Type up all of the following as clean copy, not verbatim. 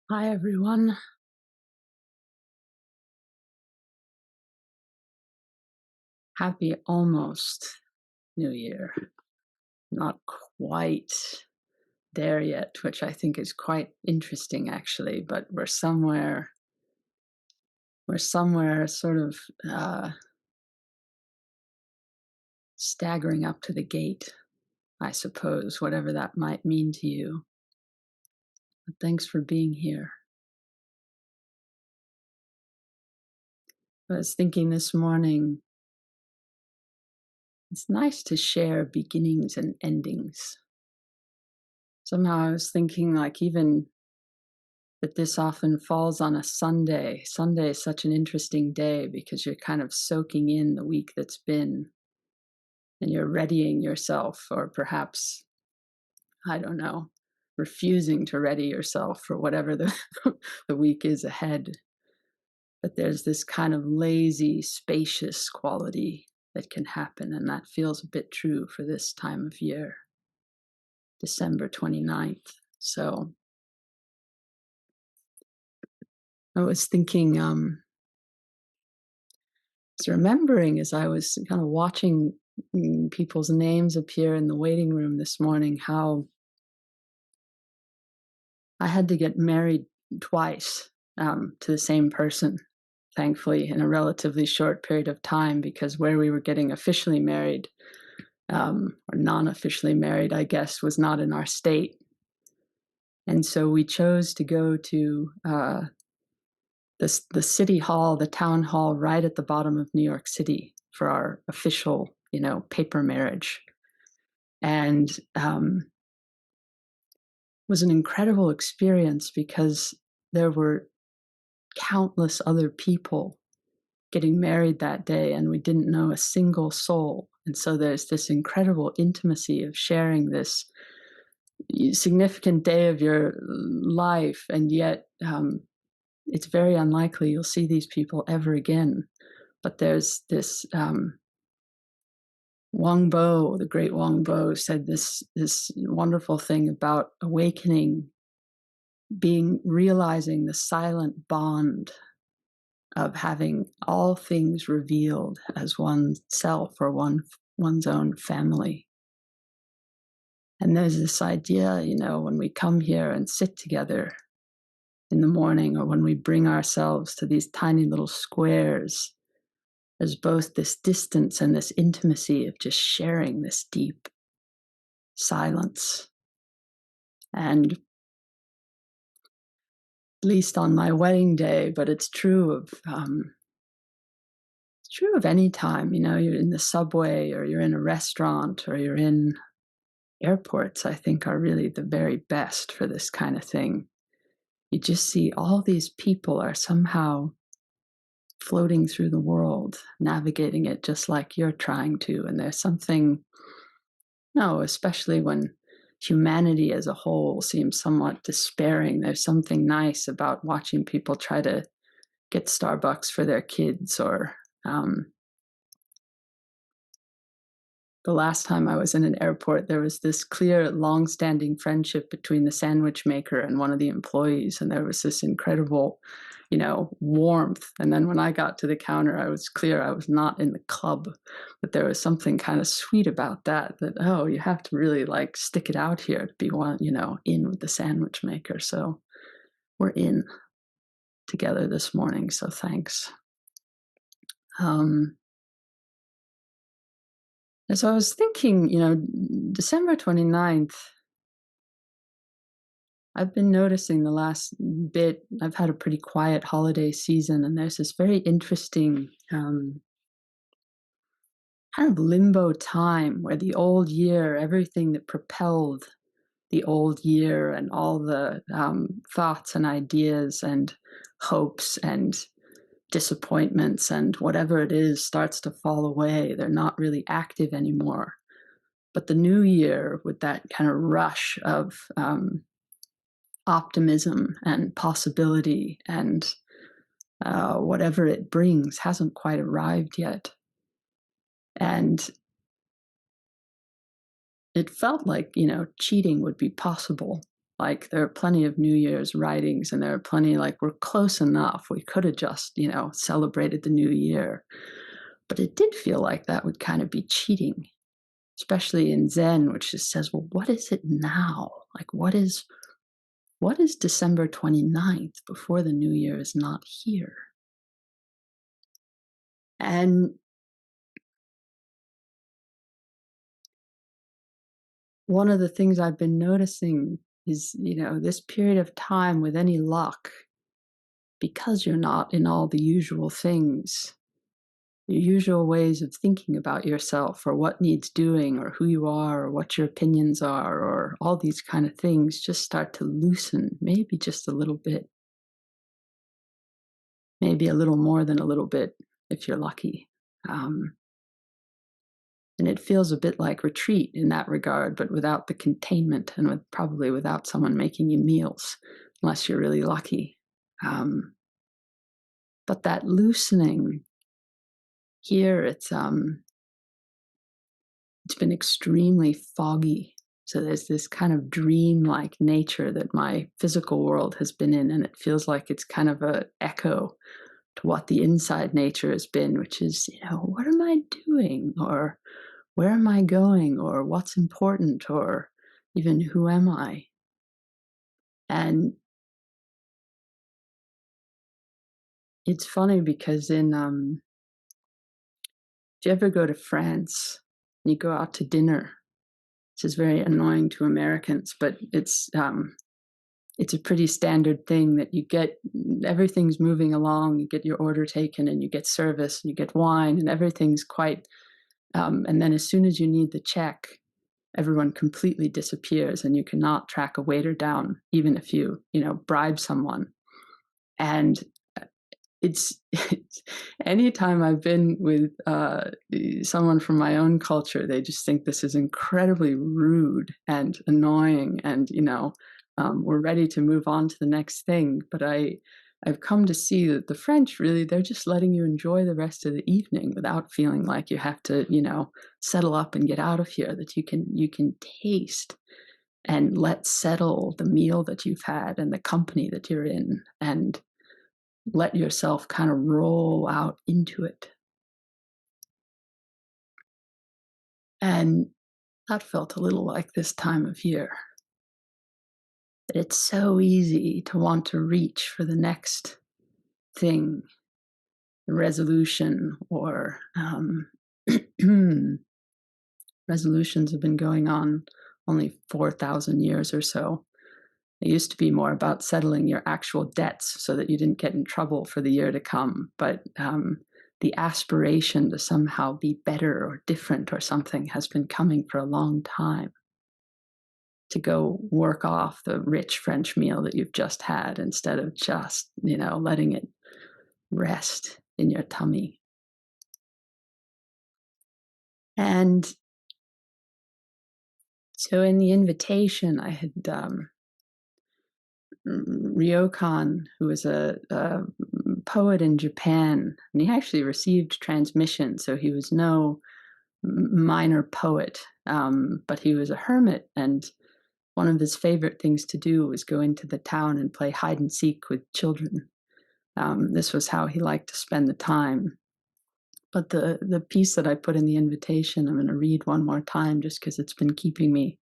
Hi, everyone. Happy almost New Year. Not quite there yet, which I think is quite interesting, actually, but we're somewhere sort of staggering up to the gate, I suppose, whatever that might mean to you. But thanks for being here. I was thinking this morning, it's nice to share beginnings and endings. Somehow I was thinking, like, even that this often falls on a Sunday. Sunday is such an interesting day because you're kind of soaking in the week that's been and you're readying yourself, or perhaps, I don't know, refusing to ready yourself for whatever the week is ahead. But there's this kind of lazy, spacious quality that can happen, and that feels a bit true for this time of year, December 29th. So I was thinking, remembering as I was kind of watching people's names appear in the waiting room this morning, how I had to get married twice to the same person, thankfully, in a relatively short period of time, because where we were getting officially married, or non-officially married, I guess, was not in our state. And so we chose to go to the city hall, the town hall right at the bottom of New York City for our official, paper marriage. And was an incredible experience because there were countless other people getting married that day, and we didn't know a single soul. And so there's this incredible intimacy of sharing this significant day of your life, and yet it's very unlikely you'll see these people ever again. But there's this Wang Bo, the great Wang Bo, said this wonderful thing about awakening being realizing the silent bond of having all things revealed as oneself or one's own family. And there's this idea, when we come here and sit together in the morning, or when we bring ourselves to these tiny little squares, there's both this distance and this intimacy of just sharing this deep silence. And at least on my wedding day, but it's true of any time. You're in the subway, or you're in a restaurant, or you're in airports. I think are really the very best for this kind of thing. You just see all these people are somehow floating through the world, navigating it just like you're trying to. And there's something, no, especially when humanity as a whole seems somewhat despairing, there's something nice about watching people try to get Starbucks for their kids, or the last time I was in an airport, there was this clear, long-standing friendship between the sandwich maker and one of the employees, and there was this incredible, warmth. And then when I got to the counter, I was clear I was not in the club, but there was something kind of sweet about that, oh, you have to really stick it out here to be one, in with the sandwich maker. So we're in together this morning, so thanks. And so I was thinking, December 29th, I've been noticing the last bit, I've had a pretty quiet holiday season, and there's this very interesting kind of limbo time where the old year, everything that propelled the old year and all the thoughts and ideas and hopes and disappointments and whatever it is starts to fall away. They're not really active anymore. But the new year, with that kind of rush of optimism and possibility and whatever it brings, hasn't quite arrived yet. And it felt like, cheating would be possible Like, there are plenty of New Year's writings, and there are plenty, like, we're close enough. We could have just, celebrated the new year. But it did feel like that would kind of be cheating, especially in Zen, which just says, well, what is it now? Like, what is December 29th before the new year is not here? And one of the things I've been noticing is, this period of time, with any luck, because you're not in all the usual things, your usual ways of thinking about yourself, or what needs doing, or who you are, or what your opinions are, or all these kind of things just start to loosen, maybe just a little bit, maybe a little more than a little bit if you're lucky. And it feels a bit like retreat in that regard, but without the containment, and probably without someone making you meals, unless you're really lucky. But that loosening here, it's been extremely foggy. So there's this kind of dream-like nature that my physical world has been in, and it feels like it's kind of an echo to what the inside nature has been, which is, what am I doing? Or where am I going? Or what's important? Or even who am I? And it's funny because if you ever go to France and you go out to dinner, this is very annoying to Americans, but it's a pretty standard thing that you get, everything's moving along, you get your order taken, and you get service, and you get wine, and everything's quite, and then as soon as you need the check, everyone completely disappears, and you cannot track a waiter down, even if you, bribe someone. And it's anytime I've been with someone from my own culture, they just think this is incredibly rude and annoying, and we're ready to move on to the next thing. But I've come to see that the French, really, they're just letting you enjoy the rest of the evening without feeling like you have to, settle up and get out of here. That you can taste and let settle the meal that you've had and the company that you're in, and let yourself kind of roll out into it. And that felt a little like this time of year. It's so easy to want to reach for the next thing, resolution, or resolutions have been going on only 4,000 years or so. It used to be more about settling your actual debts so that you didn't get in trouble for the year to come. But the aspiration to somehow be better or different or something has been coming for a long time. To go work off the rich French meal that you've just had, instead of just, letting it rest in your tummy. And so in the invitation, I had Ryokan, who was a poet in Japan, and he actually received transmission, so he was no minor poet, but he was a hermit, and one of his favorite things to do was go into the town and play hide and seek with children. This was how he liked to spend the time. But the piece that I put in the invitation, I'm going to read one more time just because it's been keeping me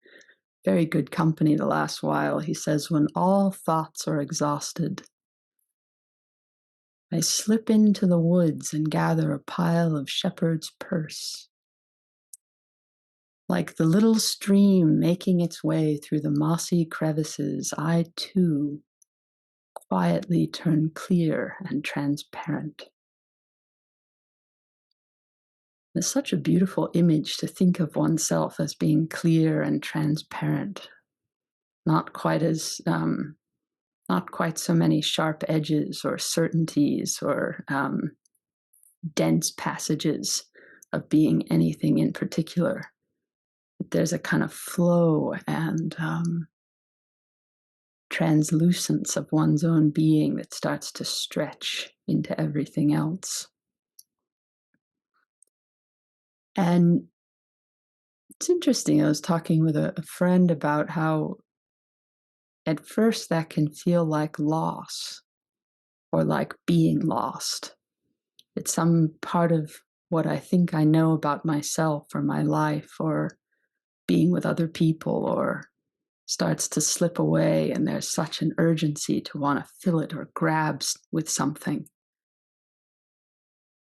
very good company the last while. He says, "When all thoughts are exhausted, I slip into the woods and gather a pile of shepherd's purse. Like the little stream making its way through the mossy crevices, I too quietly turn clear and transparent." It's such a beautiful image to think of oneself as being clear and transparent, not quite as not quite so many sharp edges or certainties or dense passages of being anything in particular. There's a kind of flow and translucence of one's own being that starts to stretch into everything else. And it's interesting, I was talking with a friend about how at first that can feel like loss or like being lost. It's some part of what I think I know about myself or my life or being with other people or starts to slip away, and there's such an urgency to want to fill it or grab with something.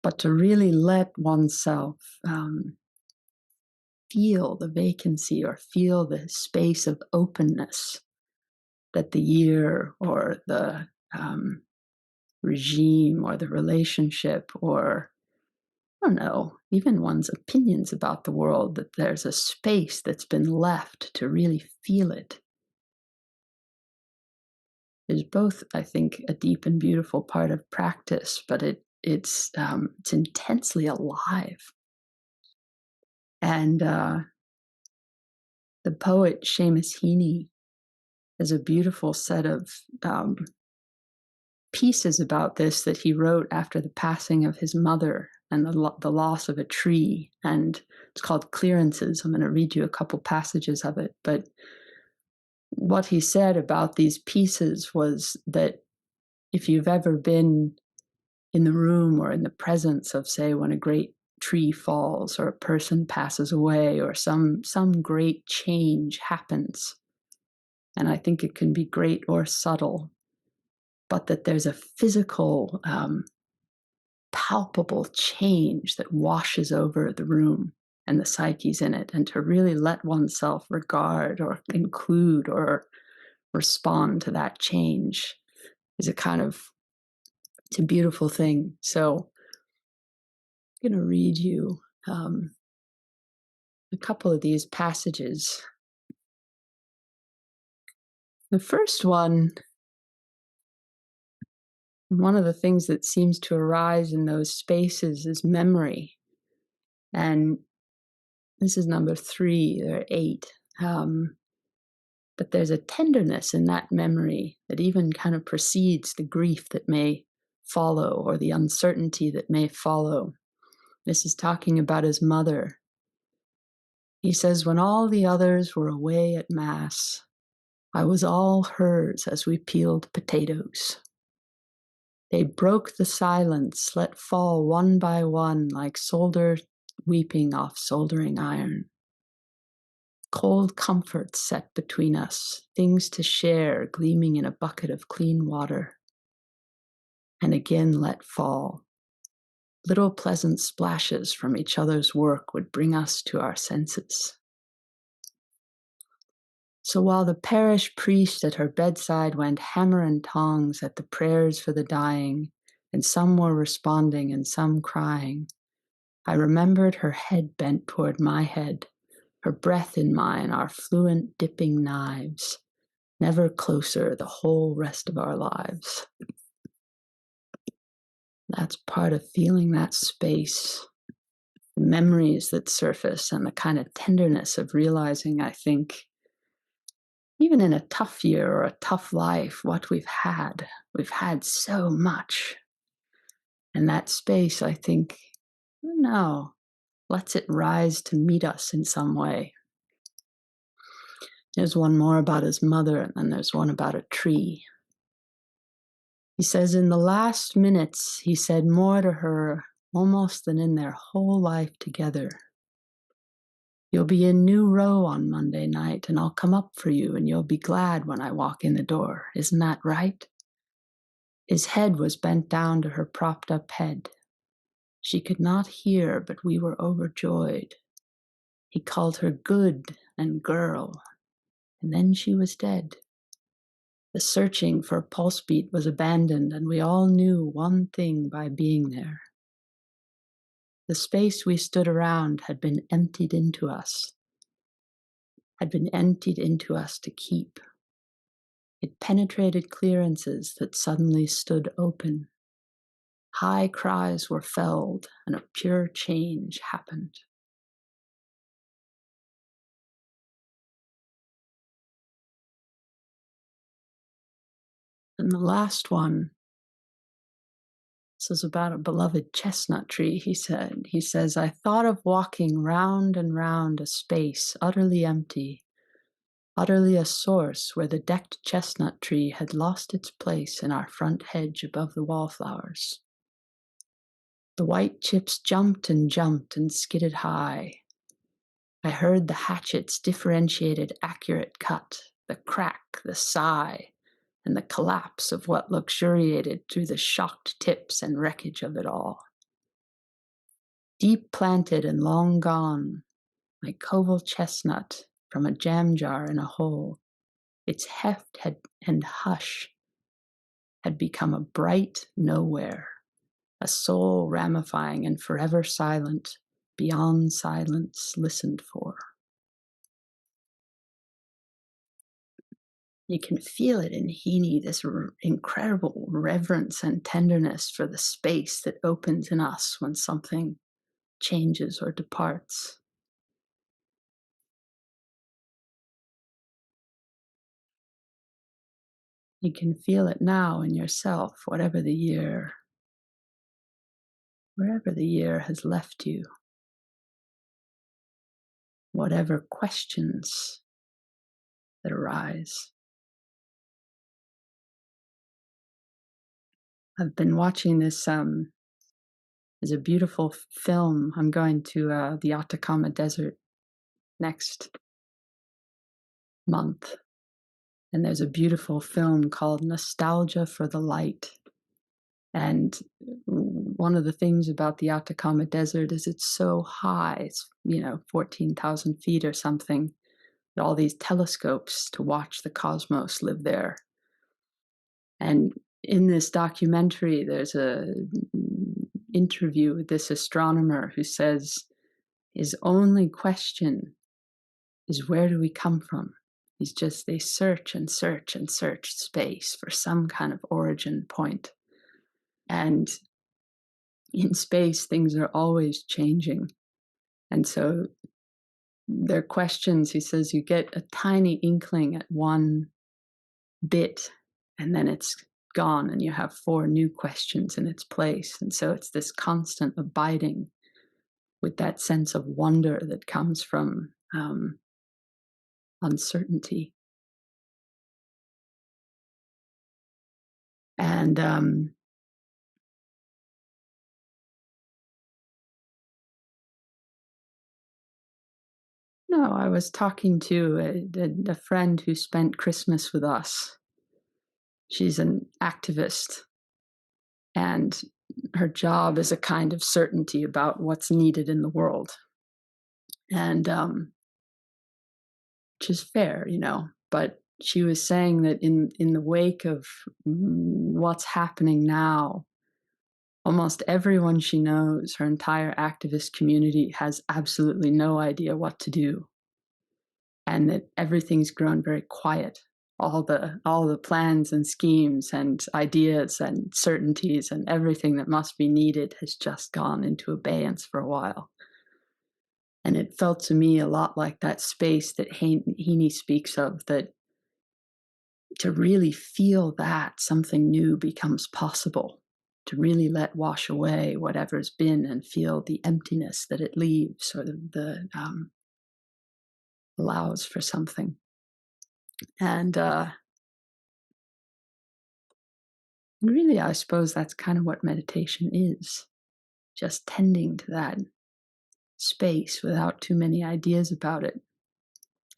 But to really let oneself feel the vacancy or feel the space of openness that the year or the regime or the relationship or, I don't know, even one's opinions about the world, that there's a space that's been left to really feel it, is both, I think, a deep and beautiful part of practice, but it's intensely alive. And the poet Seamus Heaney has a beautiful set of pieces about this that he wrote after the passing of his mother and the loss of a tree. And it's called Clearances. I'm going to read you a couple passages of it. But what he said about these pieces was that if you've ever been in the room or in the presence of, say, when a great tree falls or a person passes away or some great change happens, and I think it can be great or subtle, but that there's a physical, palpable change that washes over the room and the psyches in it, and to really let oneself regard or include or respond to that change is it's a beautiful thing. So I'm going to read you a couple of these passages. The first one of the things that seems to arise in those spaces is memory. And this is number 3, there are 8. But there's a tenderness in that memory that even kind of precedes the grief that may follow or the uncertainty that may follow. This is talking about his mother. He says, when all the others were away at Mass, I was all hers as we peeled potatoes. They broke the silence, let fall one by one like solder weeping off soldering iron. Cold comforts set between us, things to share gleaming in a bucket of clean water. And again let fall. Little pleasant splashes from each other's work would bring us to our senses. So while the parish priest at her bedside went hammer and tongs at the prayers for the dying, and some were responding and some crying, I remembered her head bent toward my head, her breath in mine, our fluent dipping knives, never closer the whole rest of our lives. That's part of feeling that space, the memories that surface, and the kind of tenderness of realizing, I think, even in a tough year or a tough life, what we've had so much. And that space, I think, no, lets it rise to meet us in some way. There's one more about his mother, and then there's one about a tree. He says, in the last minutes, he said more to her almost than in their whole life together. You'll be in New Row on Monday night, and I'll come up for you, and you'll be glad when I walk in the door. Isn't that right? His head was bent down to her propped-up head. She could not hear, but we were overjoyed. He called her good and girl, and then she was dead. The searching for a pulse beat was abandoned, and we all knew one thing by being there. The space we stood around had been emptied into us to keep. It penetrated clearances that suddenly stood open. High cries were felled, and a pure change happened. And the last one, this is about a beloved chestnut tree, he said. He says, I thought of walking round and round a space utterly empty, utterly a source where the decked chestnut tree had lost its place in our front hedge above the wallflowers. The white chips jumped and skidded high. I heard the hatchet's differentiated, accurate cut, the crack, the sigh, and the collapse of what luxuriated through the shocked tips and wreckage of it all. Deep planted and long gone, like Koval chestnut from a jam jar in a hole, its heft and hush had become a bright nowhere, a soul ramifying and forever silent, beyond silence listened for. You can feel it in Heaney, this incredible reverence and tenderness for the space that opens in us when something changes or departs. You can feel it now in yourself, wherever the year has left you, whatever questions that arise. I've been watching this, there's a beautiful film. I'm going to the Atacama Desert next month. And there's a beautiful film called Nostalgia for the Light. And one of the things about the Atacama Desert is it's so high. It's, 14,000 feet or something. All these telescopes to watch the cosmos live there. And in this documentary, there's a interview with this astronomer who says his only question is, where do we come from? They search and search and search space for some kind of origin point. And in space, things are always changing. And so their questions, he says, you get a tiny inkling at one bit, and then it's gone, and you have 4 new questions in its place. And so it's this constant abiding with that sense of wonder that comes from uncertainty. And no, I was talking to a friend who spent Christmas with us. She's an activist, and her job is a kind of certainty about what's needed in the world. And which is fair, but she was saying that in the wake of what's happening now, almost everyone she knows, her entire activist community, has absolutely no idea what to do. And that everything's grown very quiet. All the plans and schemes and ideas and certainties and everything that must be needed has just gone into abeyance for a while. And it felt to me a lot like that space that Heaney speaks of, that to really feel that something new becomes possible, to really let wash away whatever's been and feel the emptiness that it leaves, or the allows for something. And really, I suppose that's kind of what meditation is, just tending to that space without too many ideas about it.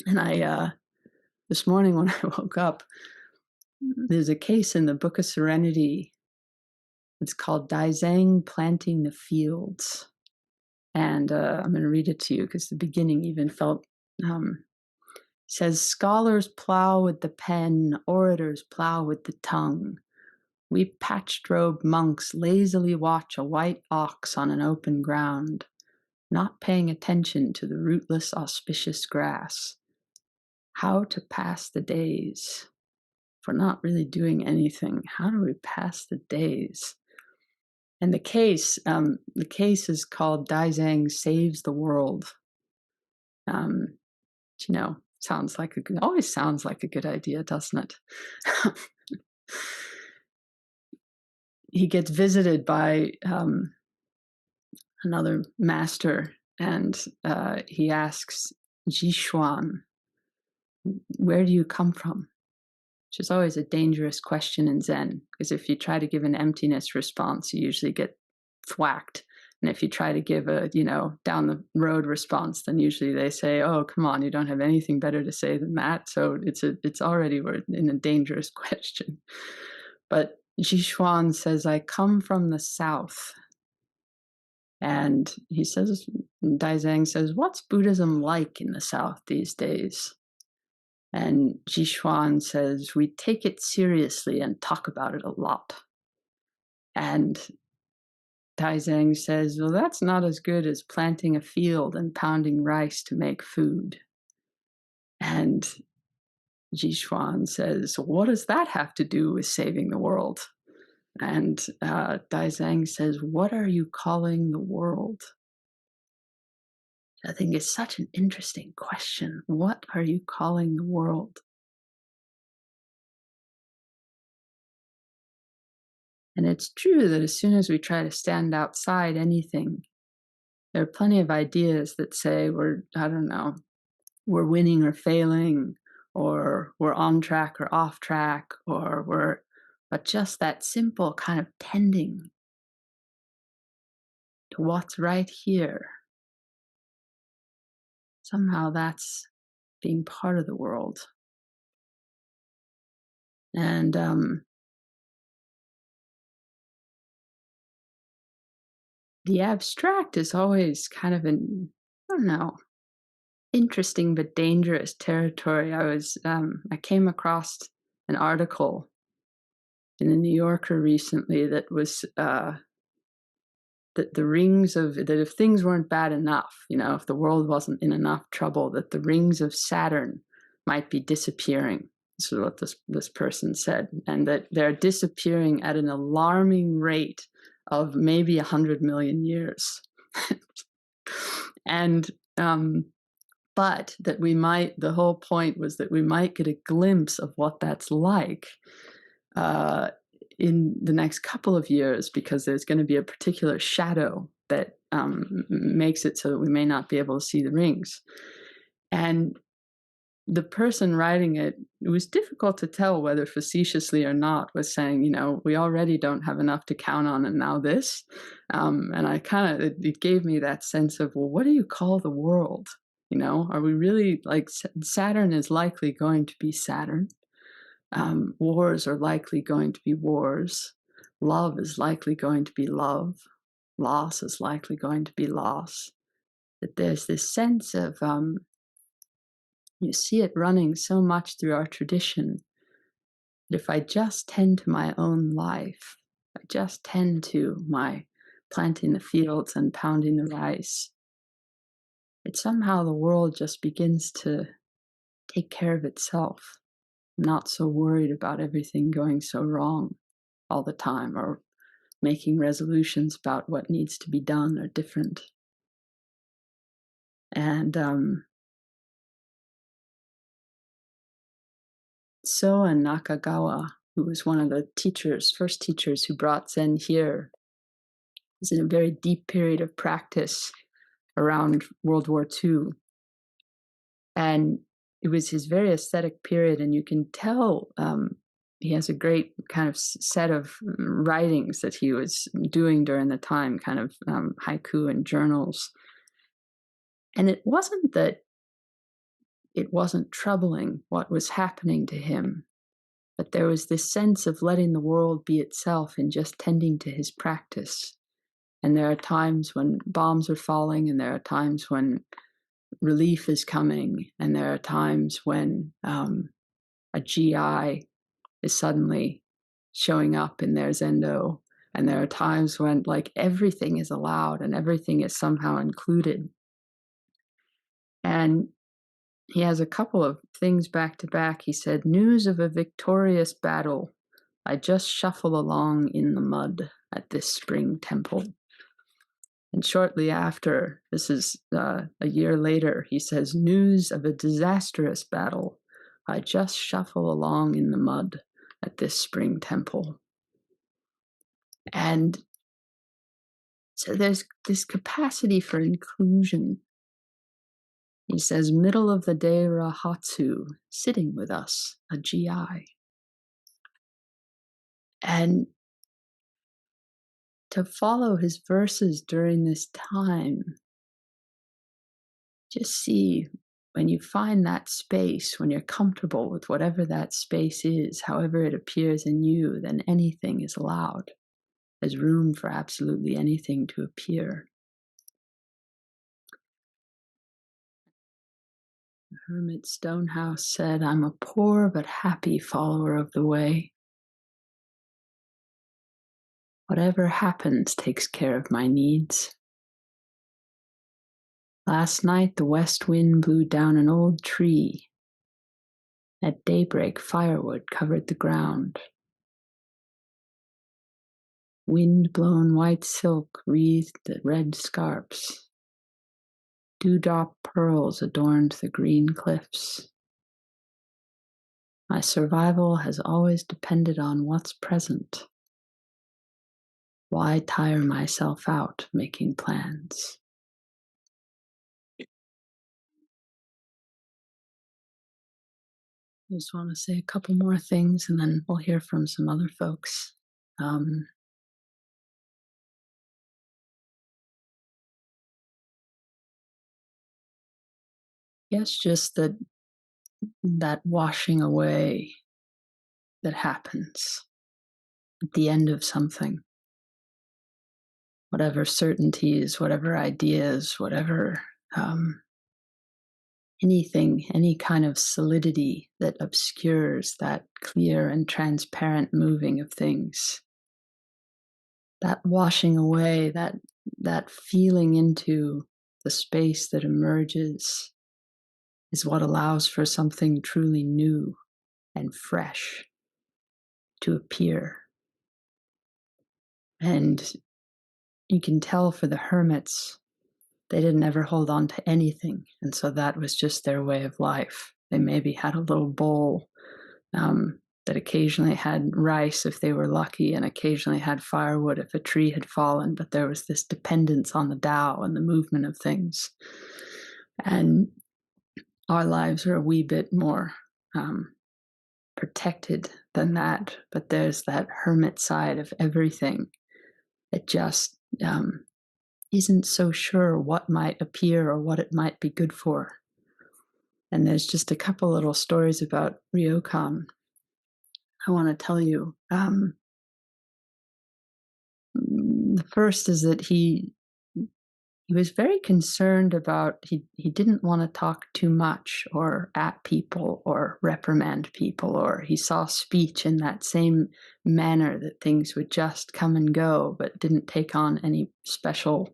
And I, this morning when I woke up, there's a case in the Book of Serenity. It's called Daizang Planting the Fields. And I'm going to read it to you because the beginning even felt, says, scholars plow with the pen, orators plow with the tongue. We patched-robed monks lazily watch a white ox on an open ground, not paying attention to the rootless, auspicious grass. How to pass the days? If we're not really doing anything, how do we pass the days? And the case is called Daizang Saves the World. Always sounds like a good idea, doesn't it? He gets visited by another master, and he asks Jishuan, Where do you come from? Which is always a dangerous question in Zen, because if you try to give an emptiness response, you usually get thwacked. And if you try to give a, down the road response, then usually they say, "Oh, come on, you don't have anything better to say than that." So it's already we're in a dangerous question. But Jishuan says, "I come from the south." And he says, Daizang says, "What's Buddhism like in the south these days?" And Jishuan says, "We take it seriously and talk about it a lot." And Taizeng says, "Well, that's not as good as planting a field and pounding rice to make food." And Jishuan says, "What does that have to do with saving the world?" And Daizeng says, "What are you calling the world?" I think it's such an interesting question. What are you calling the world? And it's true that as soon as we try to stand outside anything, there are plenty of ideas that say I don't know, we're winning or failing, or we're on track or off track, but just that simple kind of tending to what's right here. Somehow that's being part of the world. And the abstract is always kind of I don't know, interesting but dangerous territory. I came across an article in the New Yorker recently that was that if things weren't bad enough, if the world wasn't in enough trouble, that the rings of Saturn might be disappearing. This is what this person said, and that they're disappearing at an alarming rate of maybe 100 million years. And but that the whole point was that we might get a glimpse of what that's like in the next couple of years, because there's going to be a particular shadow that makes it so that we may not be able to see the rings. And the person writing it was difficult to tell whether facetiously or not, was saying, we already don't have enough to count on, and now this. And I it gave me that sense of, well, what do you call the world? Are we really like Saturn is likely going to be Saturn? Wars are likely going to be wars. Love is likely going to be love. Loss is likely going to be loss. That there's this sense of, you see it running so much through our tradition, that if I just tend to my own life, I just tend to my planting the fields and pounding the rice, it somehow the world just begins to take care of itself. I'm not so worried about everything going so wrong all the time, or making resolutions about what needs to be done or different. And Soa Nakagawa, who was one of the first teachers who brought Zen here, was in a very deep period of practice around World War II. And it was his very ascetic period, and you can tell he has a great kind of set of writings that he was doing during the time, kind of haiku and journals. And it wasn't that it wasn't troubling what was happening to him, but there was this sense of letting the world be itself and just tending to his practice. And there are times when bombs are falling, and there are times when relief is coming, and there are times when a GI is suddenly showing up in their zendo, and there are times when like everything is allowed and everything is somehow included. And he has a couple of things back to back. He said, "News of a victorious battle. I just shuffle along in the mud at this spring temple." And shortly after, this is a year later, he says, "News of a disastrous battle. I just shuffle along in the mud at this spring temple." And so there's this capacity for inclusion He says, middle of the day Rahatsu, sitting with us, a GI. And to follow his verses during this time, just see when you find that space, when you're comfortable with whatever that space is, however it appears in you, then anything is allowed. There's room for absolutely anything to appear. The hermit Stonehouse said, I'm a poor but happy follower of the way. Whatever happens takes care of my needs. Last night the west wind blew down an old tree. At daybreak firewood covered the ground. Wind-blown white silk wreathed the red scarps. Dewdrop pearls adorned the green cliffs. My survival has always depended on what's present. Why tire myself out making plans? I just want to say a couple more things and then we'll hear from some other folks. Yes, just that washing away that happens at the end of something. Whatever certainties, whatever ideas, whatever anything, any kind of solidity that obscures that clear and transparent moving of things. That washing away, that feeling into the space that emerges is what allows for something truly new and fresh to appear. And you can tell for the hermits, they didn't ever hold on to anything. And so that was just their way of life. They maybe had a little bowl that occasionally had rice if they were lucky, and occasionally had firewood if a tree had fallen. But there was this dependence on the Tao and the movement of things. And our lives are a wee bit more protected than that. But there's that hermit side of everything that just isn't so sure what might appear or what it might be good for. And there's just a couple little stories about Ryokan I want to tell you. The first is that he was very concerned about, he didn't want to talk too much or at people or reprimand people, or he saw speech in that same manner that things would just come and go but didn't take on any special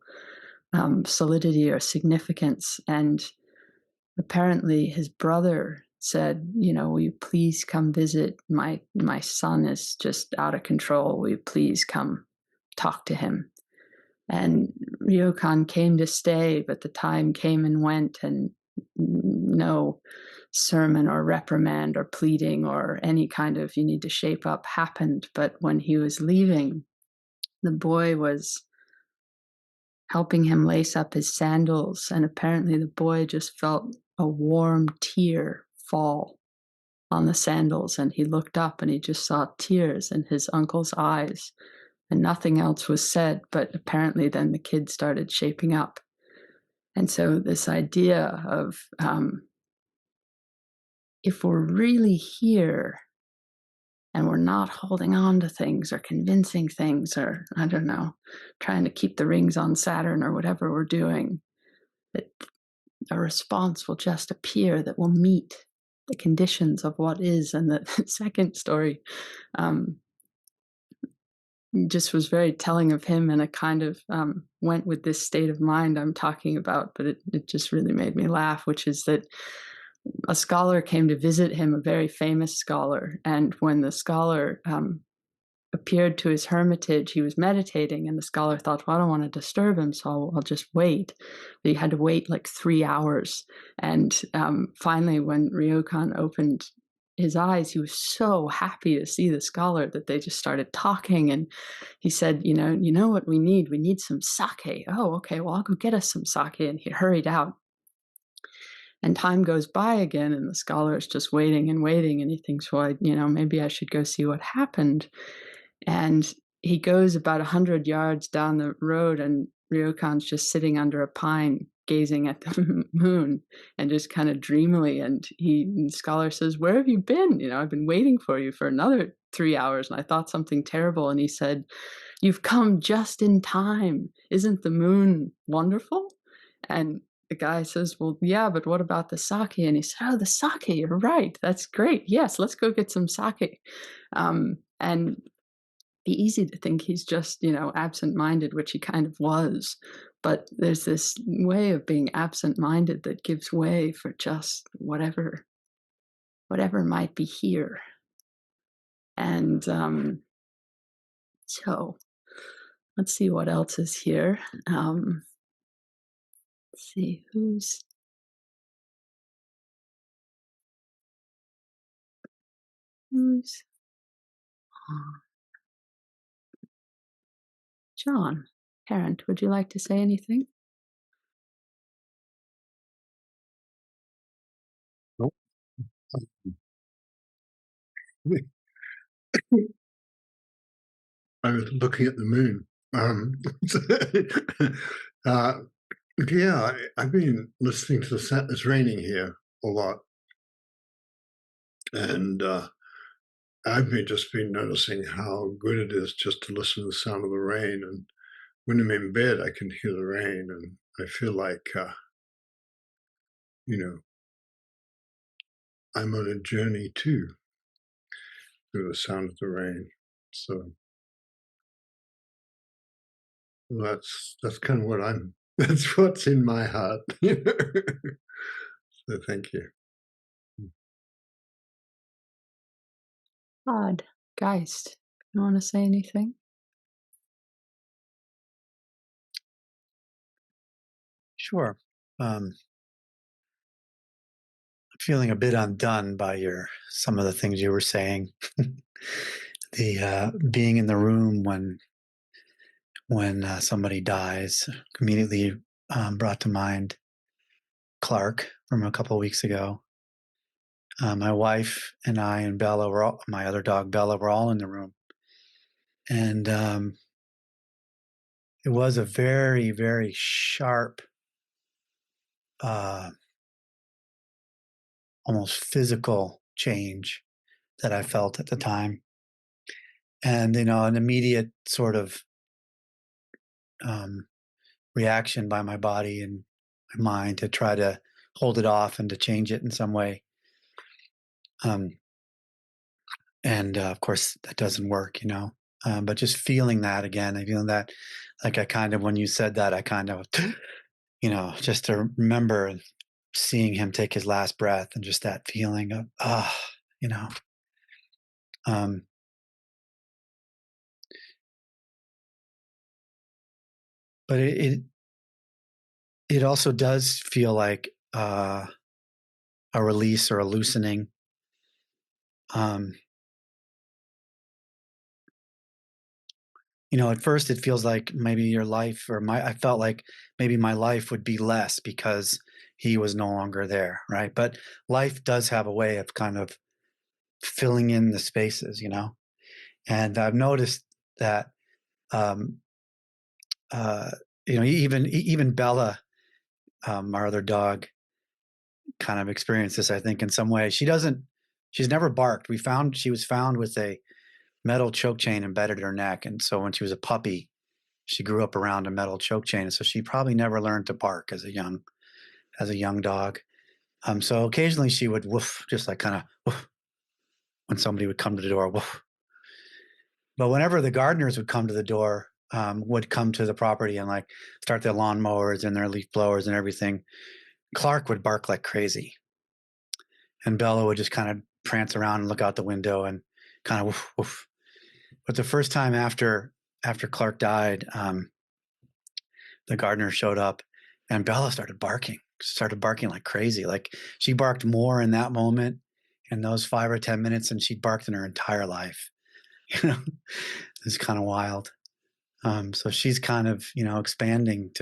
solidity or significance. And apparently his brother said, will you please come visit? My son is just out of control. Will you please come talk to him? And Ryokan came to stay, but the time came and went, and no sermon or reprimand or pleading or any kind of you need to shape up happened. But when he was leaving, the boy was helping him lace up his sandals, and apparently the boy just felt a warm tear fall on the sandals, and he looked up and he just saw tears in his uncle's eyes, and nothing else was said. But apparently then the kid started shaping up. And so this idea of if we're really here and we're not holding on to things or convincing things, or I don't know, trying to keep the rings on Saturn or whatever we're doing, that a response will just appear that will meet the conditions of what is. And the second story just was very telling of him, and it kind of went with this state of mind I'm talking about, but it just really made me laugh, which is that a scholar came to visit him, a very famous scholar, and when the scholar appeared to his hermitage, he was meditating, and the scholar thought, well, I don't want to disturb him, so I'll just wait. But he had to wait like 3 hours. And finally, when Ryokan opened his eyes, he was so happy to see the scholar that they just started talking. And he said, you know what we need? We need some sake. Oh, okay, well, I'll go get us some sake. And he hurried out. And time goes by again, and the scholar is just waiting and waiting, and he thinks, well, maybe I should go see what happened. And he goes about 100 yards down the road, and Ryokan's just sitting under a pine, gazing at the moon, and just kind of dreamily. And the scholar says, "Where have you been? I've been waiting for you for another 3 hours, and I thought something terrible." And he said, "You've come just in time. Isn't the moon wonderful?" And the guy says, "Well, yeah, but what about the sake?" And he said, "Oh, the sake, you're right. That's great. Yes, let's go get some sake." And be easy to think he's just, absent-minded, which he kind of was. But there's this way of being absent-minded that gives way for just whatever might be here. And so let's see what else is here. Let's see who's John. Parent, would you like to say anything? Nope. I was looking at the moon. uh, yeah, I've been listening to the set. It's raining here a lot, and I've just been noticing how good it is just to listen to the sound of the rain. And when I'm in bed, I can hear the rain, and I feel like you know I'm on a journey too through the sound of the rain. So that's kind of what I'm. That's what's in my heart. So thank you. Odd. Geist. You want to say anything? Sure. Feeling a bit undone by some of the things you were saying. The being in the room when somebody dies immediately brought to mind Clark from a couple of weeks ago. My wife and I and Bella my other dog Bella were all in the room, and it was a very, very sharp, almost physical change that I felt at the time. And, an immediate sort of reaction by my body and my mind to try to hold it off and to change it in some way. And of course, that doesn't work, but just feeling that again, I feel that like I kind of, when you said that, I kind of, just to remember seeing him take his last breath and just that feeling of, you know, um, but it also does feel like a release or a loosening. At first it feels like maybe your life I felt like maybe my life would be less because he was no longer there, right? But life does have a way of kind of filling in the spaces, and I've noticed that, um, uh, even Bella, our other dog, kind of experienced this, I think, in some way. She's never barked. She was found with a metal choke chain embedded in her neck. And so when she was a puppy, she grew up around a metal choke chain. And so she probably never learned to bark as a young dog. So occasionally she would woof, just like kind of woof, when somebody would come to the door, woof. But whenever the gardeners would come to the door, would come to the property and like start their lawnmowers and their leaf blowers and everything, Clark would bark like crazy. And Bella would just kind of prance around and look out the window and kind of woof, woof. But the first time after Clark died, the gardener showed up, and Bella started barking like crazy. Like she barked more in that moment, in those 5 or 10 minutes, than she'd barked in her entire life. It's kind of wild. So she's kind of expanding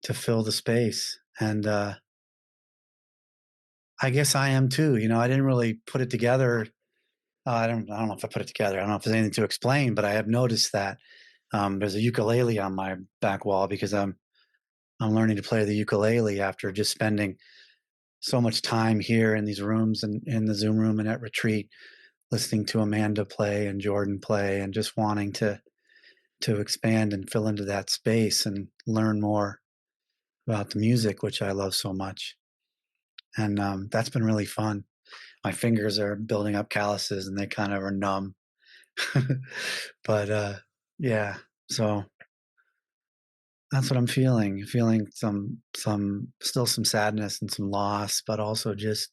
to fill the space, and I guess I am too. I didn't really put it together. I don't know if I put it together. I don't know if there's anything to explain, but I have noticed that there's a ukulele on my back wall because I'm learning to play the ukulele after just spending so much time here in these rooms and in the Zoom room and at retreat, listening to Amanda play and Jordan play, and just wanting to expand and fill into that space and learn more about the music, which I love so much. And that's been really fun. My fingers are building up calluses and they kind of are numb. But yeah, so that's what I'm feeling. Feeling some still some sadness and some loss, but also just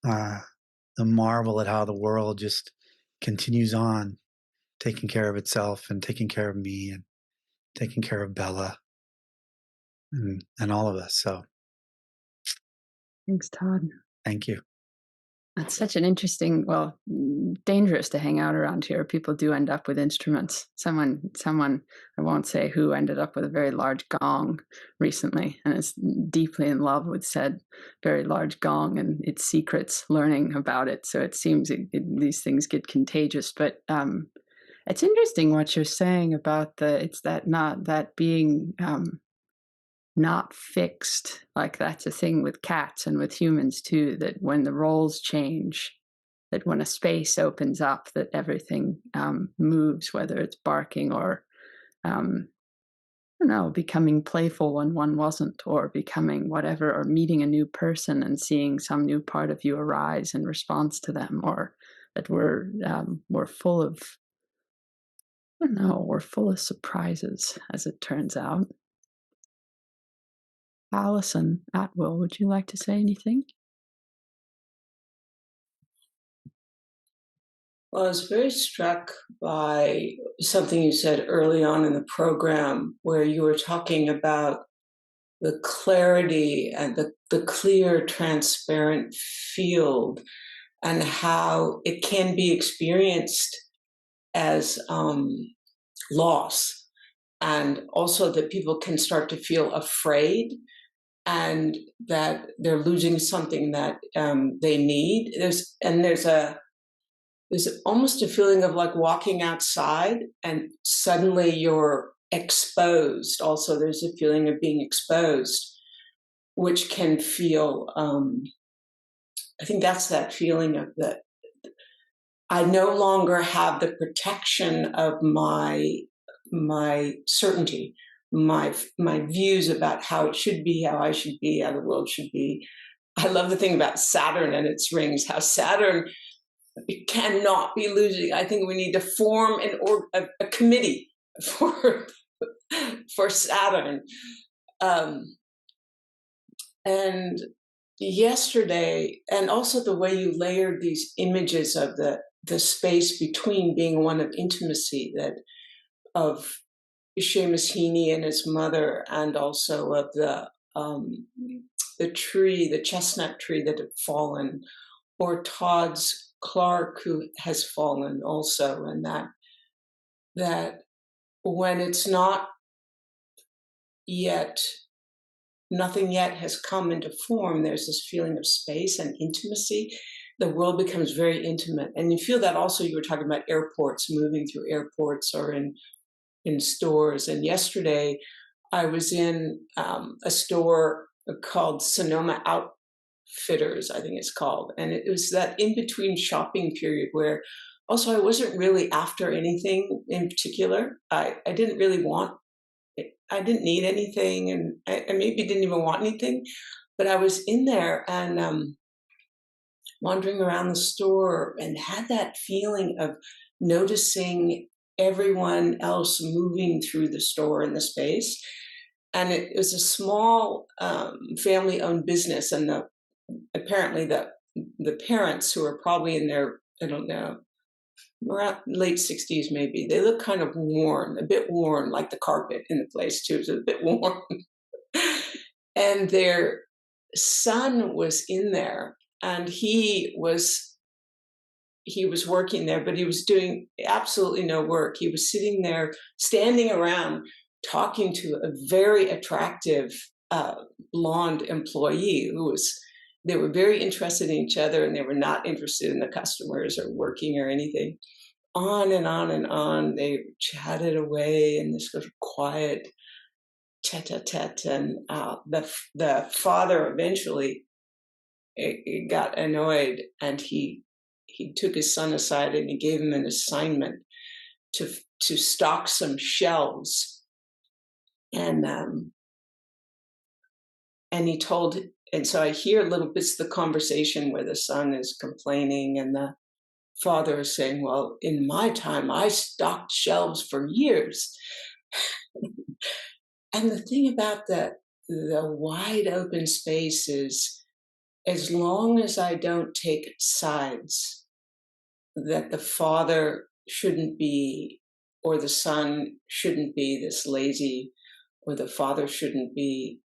uh, the marvel at how the world just continues on, taking care of itself and taking care of me and taking care of Bella and all of us. So Thanks, Todd. thank you. That's such an interesting, well, dangerous to hang out around here. People do end up with instruments. Someone, I won't say who, ended up with a very large gong recently and is deeply in love with said very large gong and its secrets, learning about it. So it seems these things get contagious. But it's interesting what you're saying about it's that not that being not fixed. Like that's a thing with cats and with humans too, that when the roles change, that when a space opens up, that everything moves, whether it's barking or I don't know, becoming playful when one wasn't, or becoming whatever, or meeting a new person and seeing some new part of you arise in response to them, or that we're full of, I don't know, we're full of surprises, as it turns out. Allison Atwill, would you like to say anything? Well, I was very struck by something you said early on in the program, where you were talking about the clarity and the clear, transparent field, and how it can be experienced as loss, and also that people can start to feel afraid and that they're losing something that they need. There's almost a feeling of like walking outside and suddenly you're exposed. Also, there's a feeling of being exposed, which can feel, I think that's that feeling of that I no longer have the protection of my certainty, my views about how it should be, how I should be, how the world should be. I love the thing about Saturn and its rings, how Saturn, it cannot be losing. I think we need to form a committee for Saturn. And yesterday, and also the way you layered these images of the space between being one of intimacy, that of Seamus Heaney and his mother, and also of the tree, the chestnut tree that had fallen, or Todd's Clark, who has fallen also, and that when it's not yet, nothing yet has come into form, there's this feeling of space and intimacy. The world becomes very intimate. And you feel that also, you were talking about airports, moving through airports or in stores. And yesterday I was in a store called Sonoma Outfitters, I think it's called. And it was that in-between shopping period where also I wasn't really after anything in particular. I didn't really want, I didn't need anything, and I maybe didn't even want anything, but I was in there and wandering around the store and had that feeling of noticing everyone else moving through the store in the space. And it was a small family-owned business, and apparently the parents, who are probably in their, I don't know, around late 60s maybe, they look kind of worn, a bit worn, like the carpet in the place too, so a bit worn. And their son was in there, and he was working there, but he was doing absolutely no work. He was sitting there, standing around, talking to a very attractive blonde employee who was they were very interested in each other, and they were not interested in the customers or working or anything. On and on and on, they chatted away in this sort of quiet tete-a-tete, and the father eventually got annoyed, and he took his son aside and he gave him an assignment to stock some shelves, and he told, and so I hear little bits of the conversation where the son is complaining and the father is saying, well, in my time I stocked shelves for years. And the thing about the wide open space is, as long as I don't take sides, that the father shouldn't be, or the son shouldn't be this lazy, or the father shouldn't be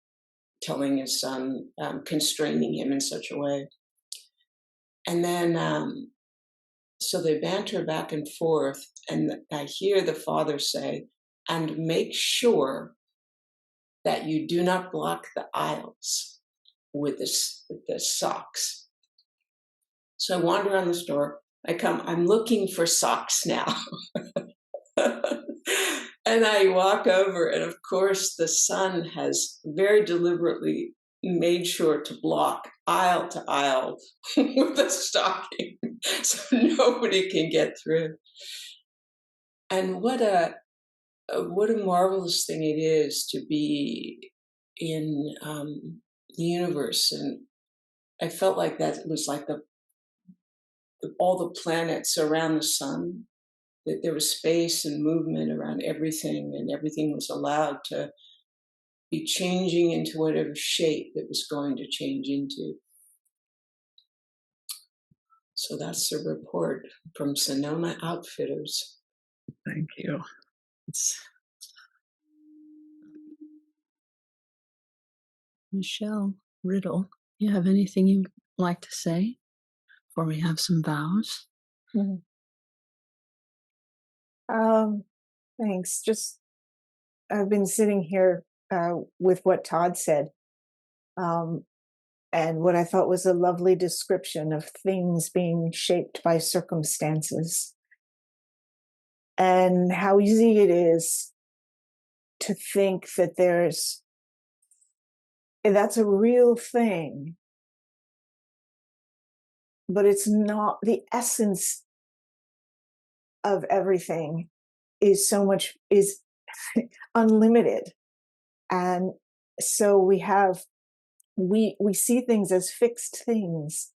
telling his son, constraining him in such a way. And then, so they banter back and forth, and I hear the father say, and make sure that you do not block the aisles with the socks. So I wander around the store. I'm looking for socks now. And I walk over, and of course the son has very deliberately made sure to block aisle to aisle with a stocking, so nobody can get through. And what a marvelous thing it is to be in the universe. And I felt like that was like all the planets around the sun, that there was space and movement around everything, and everything was allowed to be changing into whatever shape it was going to change into. So that's the report from Sonoma Outfitters. Thank you. Michelle Riddle, you have anything you'd like to say before we have some vows? Mm-hmm. Thanks. Just, I've been sitting here with what Todd said, and what I thought was a lovely description of things being shaped by circumstances, and how easy it is to think that that's a real thing, but it's not. The essence of everything is unlimited. And so we see things as fixed things,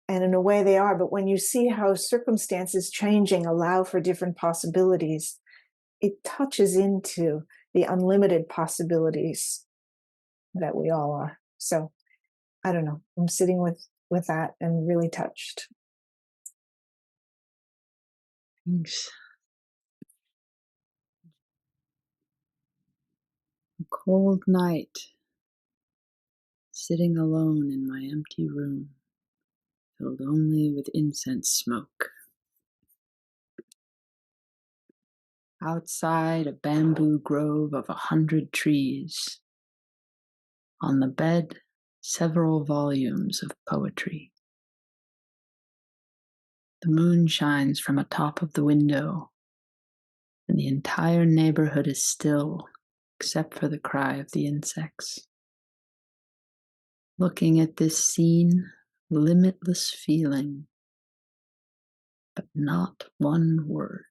and in a way they are, but when you see how circumstances changing allow for different possibilities, it touches into the unlimited possibilities that we all are. So I don't know, I'm sitting with that and really touched. Thanks. A cold night, sitting alone in my empty room, filled only with incense smoke. Outside, a bamboo grove of 100 trees. On the bed, several volumes of poetry. The moon shines from atop of the window, and the entire neighborhood is still, except for the cry of the insects. Looking at this scene, limitless feeling, but not one word.